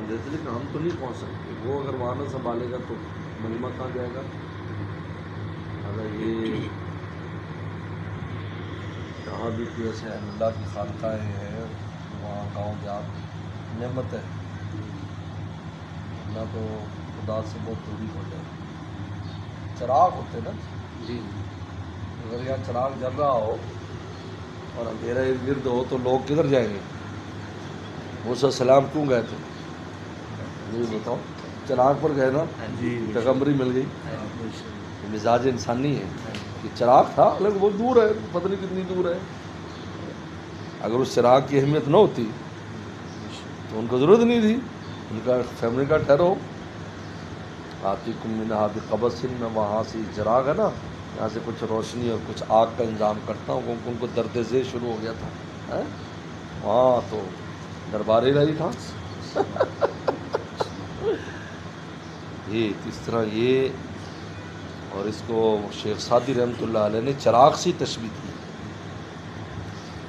دیتے لیکن ہم تو نہیں پہنچ سکتے. وہ اگر وہاں نہ سنبھالے گا تو مجمع کہاں جائے گا. اگر یہ یہاں بھی کوئی ایسے اللہ کی خانقاہیں ہیں وہاں گاؤں دیہات نعمت ہے، نہ تو خدا سے بہت دوری ہو جائے. چراغ ہوتے نا جی اگر یہاں چراغ جل رہا ہو اور اندھیرا ارد گرد ہو تو لوگ کدھر جائیں گے؟ موسیٰ السلام کیوں گئے تھے؟ یہ بتاؤ. چراغ پر گئے نا، جی پیغمبری مل گئی. مزاج انسانی ہے کہ چراغ تھا لیکن وہ دور ہے، پتہ نہیں کتنی دور ہے. اگر اس چراغ کی اہمیت نہ ہوتی تو ان کو ضرورت نہیں تھی. ان کا فیملی کا ٹھہرو آتیکم منہا بقبس، میں وہاں سے چراغ ہے نا یہاں سے کچھ روشنی اور کچھ آگ کا انتظام کرتا ہوں. ان کو درد ذیل شروع ہو گیا تھا وہاں تو دربار الہی تھا. یہ اس طرح یہ، اور اس کو شیخ سعدی رحمۃ اللہ علیہ نے چراغ سی تشبیہ کی.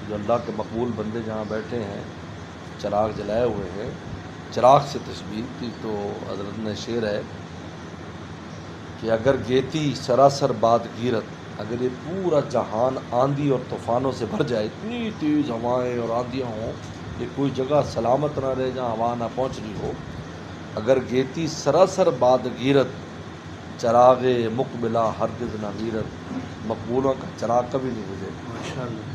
جو اللہ کے مقبول بندے جہاں بیٹھے ہیں چراغ جلائے ہوئے ہیں، چراغ سے تشبیہ کی. تو حضرت نے شعر ہے کہ اگر گیتی سراسر باد گیرت، اگر یہ پورا جہان آندھی اور طوفانوں سے بھر جائے، اتنی تیز ہوائیں اور آندھیاں ہوں کہ کوئی جگہ سلامت نہ رہے جہاں ہوا نہ پہنچ رہی ہو، اگر گیتی سراسر باد گیرت چراغ مقبلہ ہرگز نہ میرت، مقبولوں کا چراغ کبھی نہیں بجھے ماشاءاللہ.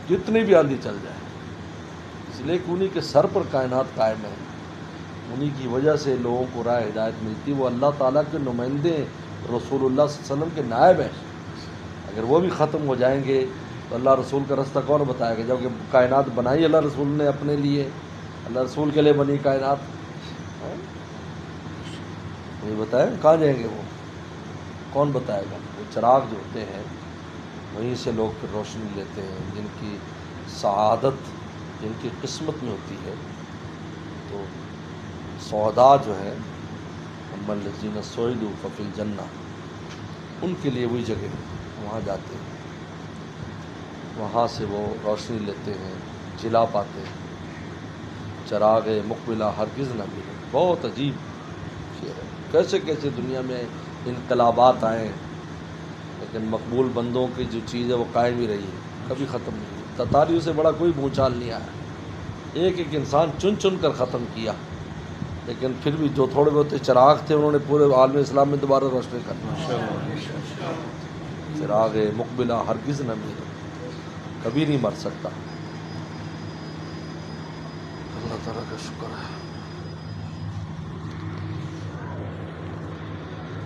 جتنی بھی آندھی چل جائے. اس لیے کہ انہی کے سر پر کائنات قائم ہے، انہی کی وجہ سے لوگوں کو راہ ہدایت ملتی. وہ اللہ تعالیٰ کے نمائندے، رسول اللہ صلی اللہ علیہ وسلم کے نائب ہیں. اگر وہ بھی ختم ہو جائیں گے تو اللہ رسول کا رستہ کون بتائے گا؟ جبکہ کائنات بنائی اللہ رسول نے اپنے لیے، اللہ رسول کے لیے بنی کائنات. یہ بتائیں کہاں جائیں گے وہ؟ کون بتائے گا؟ وہ چراغ جو ہوتے ہیں وہیں سے لوگ پھر روشنی لیتے ہیں. جن کی سعادت جن کی قسمت میں ہوتی ہے تو سعداء جو ہے اما الذین سعدوا ففی الجنہ، ان کے لیے وہی جگہ وہاں جاتے ہیں، وہاں سے وہ روشنی لیتے ہیں، جلا پاتے ہیں. چراغ مقبلہ ہرگز نہ ملے. بہت عجیب شعر ہے. کیسے کیسے دنیا میں انقلابات آئے لیکن مقبول بندوں کی جو چیز ہے وہ قائم ہی رہی ہے، کبھی ختم نہیں ہوئی. تتاریوں سے بڑا کوئی بھونچال نہیں آیا. ایک ایک انسان چن چن کر ختم کیا، لیکن پھر بھی جو تھوڑے بہت چراغ تھے انہوں نے پورے عالم اسلام میں دوبارہ روشنی کر دی. چراغ مقبلہ ہرگز نہ ملے، کبھی نہیں مر سکتا. اللہ تعالیٰ کا شکر ہے.